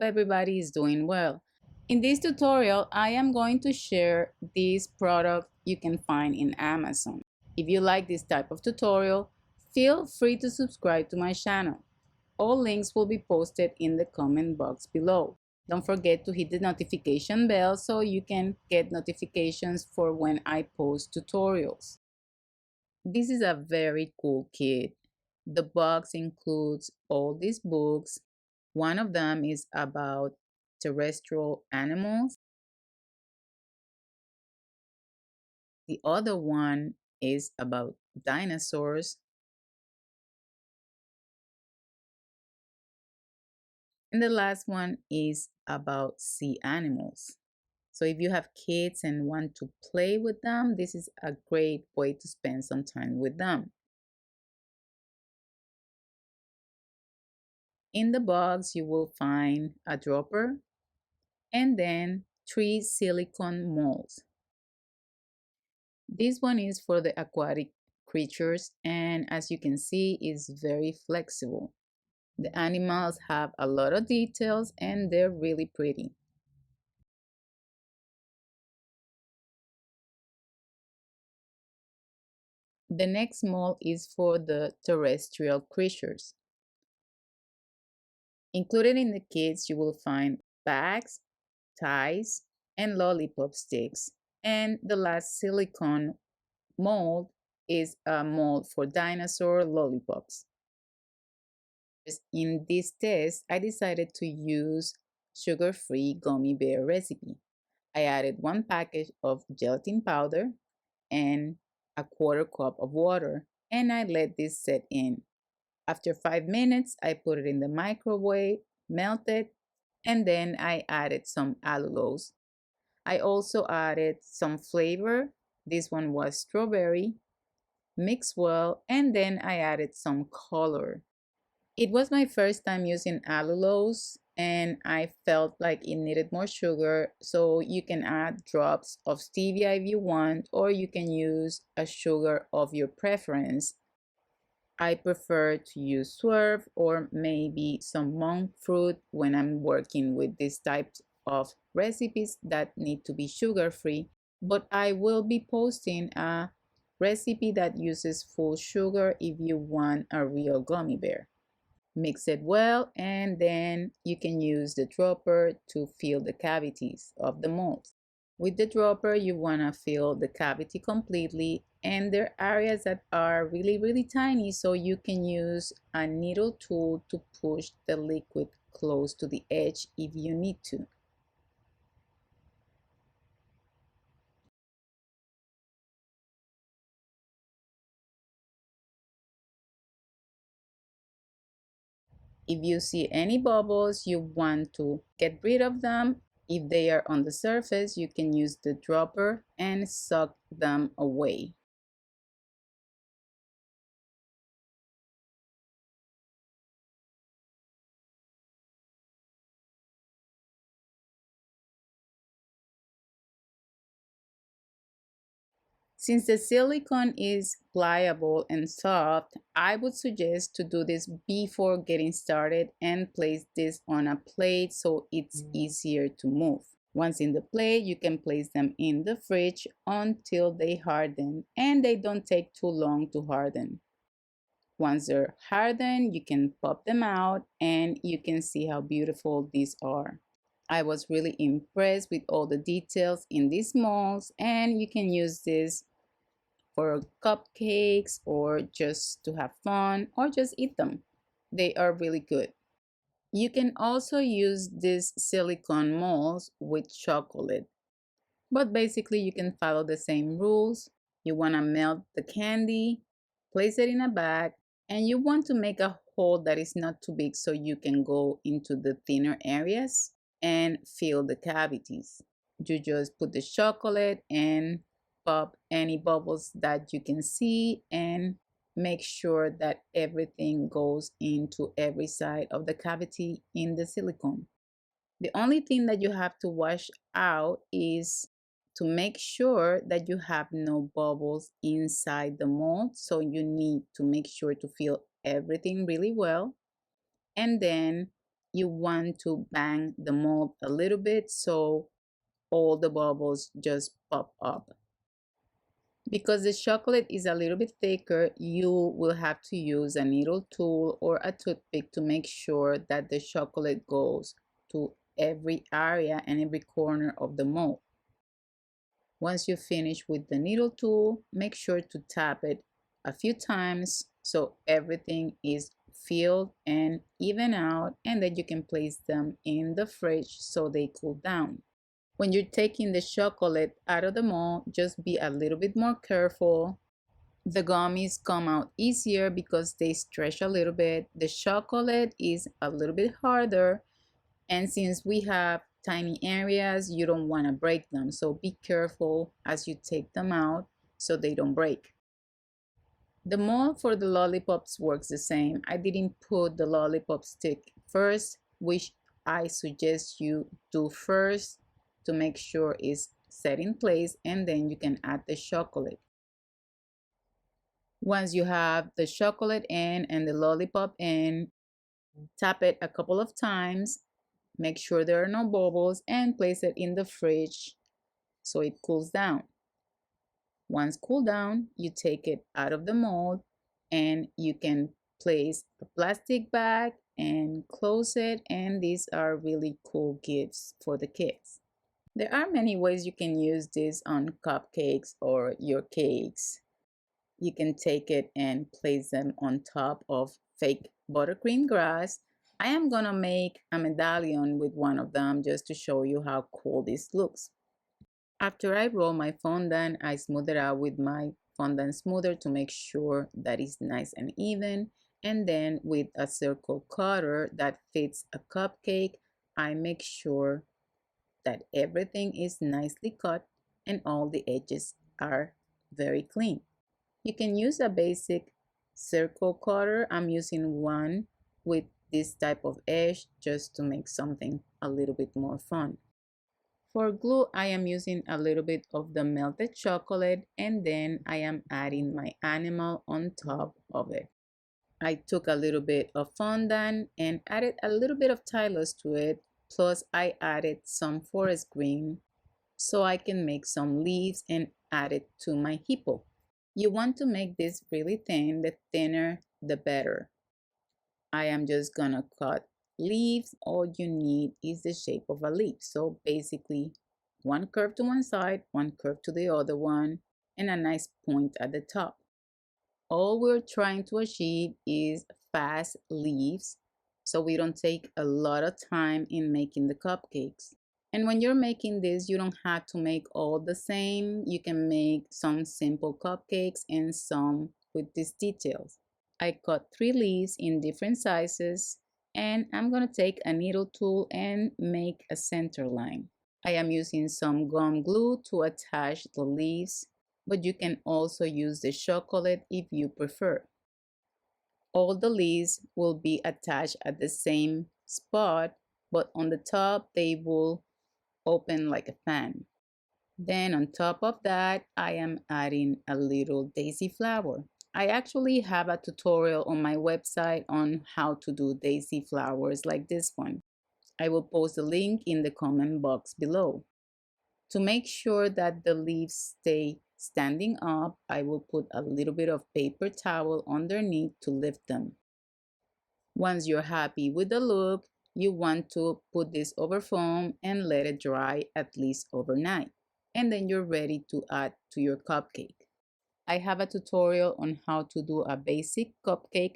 hope everybody is doing well. In this tutorial, I am going to share this product you can find in Amazon. If you like this type of tutorial, feel free to subscribe to my channel. All links will be posted in the comment box below. Don't forget to hit the notification bell so you can get notifications for when I post tutorials. This is a very cool kit. The box includes all these books. One of them is about terrestrial animals. The other one is about dinosaurs. And the last one is about sea animals. So if you have kids and want to play with them, this is a great way to spend some time with them. In the box, you will find a dropper and then 3 silicone molds. This one is for the aquatic creatures, and as you can see, is very flexible. The animals have a lot of details and they're really pretty. The next mold is for the terrestrial creatures. Included in the kits, you will find bags, ties, and lollipop sticks. And the last silicone mold is a mold for dinosaur lollipops. In this test, I decided to use sugar-free gummy bear recipe. I added 1 package of gelatin powder and a 1/4 cup of water, and I let this set in. After 5 minutes, I put it in the microwave, melted, and then I added some allulose. I also added some flavor. This one was strawberry, mixed well, and then I added some color. It was my first time using allulose and I felt like it needed more sugar, so you can add drops of stevia if you want, or you can use a sugar of your preference. I prefer to use swerve or maybe some monk fruit when I'm working with these types of recipes that need to be sugar-free, but I will be posting a recipe that uses full sugar if you want a real gummy bear. Mix it well, and then you can use the dropper to fill the cavities of the molds. With the dropper, you want to fill the cavity completely, and there are areas that are really tiny, so you can use a needle tool to push the liquid close to the edge if you need to. If you see any bubbles, you want to get rid of them. If they are on the surface, you can use the dropper and suck them away. Since the silicone is pliable and soft, I would suggest to do this before getting started and place this on a plate so it's easier to move. Once in the plate, you can place them in the fridge until they harden, and they don't take too long to harden. Once they're hardened, you can pop them out and you can see how beautiful these are. I was really impressed with all the details in these molds, and you can use this for cupcakes or just to have fun or just eat them. They are really good. You can also use these silicone molds with chocolate, but basically you can follow the same rules. You want to melt the candy, place it in a bag, and you want to make a hole that is not too big so you can go into the thinner areas and fill the cavities. You just put the chocolate and pop any bubbles that you can see and make sure that everything goes into every side of the cavity in the silicone. The only thing that you have to wash out is to make sure that you have no bubbles inside the mold. So you need to make sure to fill everything really well. And then you want to bang the mold a little bit so all the bubbles just pop up. Because the chocolate is a little bit thicker, you will have to use a needle tool or a toothpick to make sure that the chocolate goes to every area and every corner of the mold. Once you finish with the needle tool, make sure to tap it a few times so everything is filled and even out, and then you can place them in the fridge so they cool down. When you're taking the chocolate out of the mold, just be a little bit more careful. The gummies come out easier because they stretch a little bit. The chocolate is a little bit harder, and since we have tiny areas, you don't want to break them. So be careful as you take them out so they don't break. The mold for the lollipops works the same. I didn't put the lollipop stick first, which I suggest you do first to make sure it's set in place, and then you can add the chocolate. Once you have the chocolate in and the lollipop in, tap it a couple of times, make sure there are no bubbles, and place it in the fridge so it cools down. Once cooled down, you take it out of the mold and you can place a plastic bag and close it, and these are really cool gifts for the kids. There are many ways you can use this on cupcakes or your cakes. You can take it and place them on top of fake buttercream grass. I am gonna make a medallion with one of them just to show you how cool this looks. After I roll my fondant, I smooth it out with my fondant smoother to make sure that it's nice and even. And then with a circle cutter that fits a cupcake, I make sure that everything is nicely cut and all the edges are very clean. You can use a basic circle cutter. I'm using one with this type of edge just to make something a little bit more fun. For glue, I am using a little bit of the melted chocolate, and then I am adding my animal on top of it. I took a little bit of fondant and added a little bit of Tylose to it, plus I added some forest green so I can make some leaves and add it to my hippo. You want to make this really thin. The thinner the better. I am just gonna cut leaves. All you need is the shape of a leaf. So basically one curve to one side, one curve to the other one, and a nice point at the top. All we're trying to achieve is fast leaves so we don't take a lot of time in making the cupcakes. And when you're making this, you don't have to make all the same. You can make some simple cupcakes and some with these details. I cut 3 leaves in different sizes, and I'm going to take a needle tool and make a center line. I am using some gum glue to attach the leaves, but you can also use the chocolate if you prefer. All the leaves will be attached at the same spot, but on the top they will open like a fan. Then on top of that, I am adding a little daisy flower. I actually have a tutorial on my website on how to do daisy flowers like this one. I will post a link in the comment box below. To make sure that the leaves stay standing up, I will put a little bit of paper towel underneath to lift them. Once you're happy with the look, you want to put this over foam and let it dry at least overnight. And then you're ready to add to your cupcake. I have a tutorial on how to do a basic cupcake,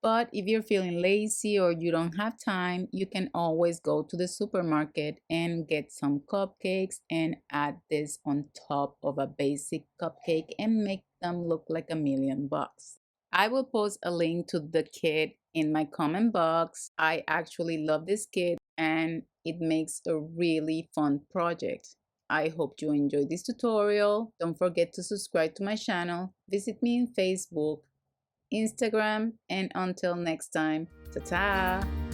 but if you're feeling lazy or you don't have time, you can always go to the supermarket and get some cupcakes and add this on top of a basic cupcake and make them look like $1,000,000. I will post a link to the kit in my comment box. I actually love this kit and it makes a really fun project. I hope you enjoyed this tutorial. Don't forget to subscribe to my channel. Visit me on Facebook, Instagram, and until next time, ta-ta!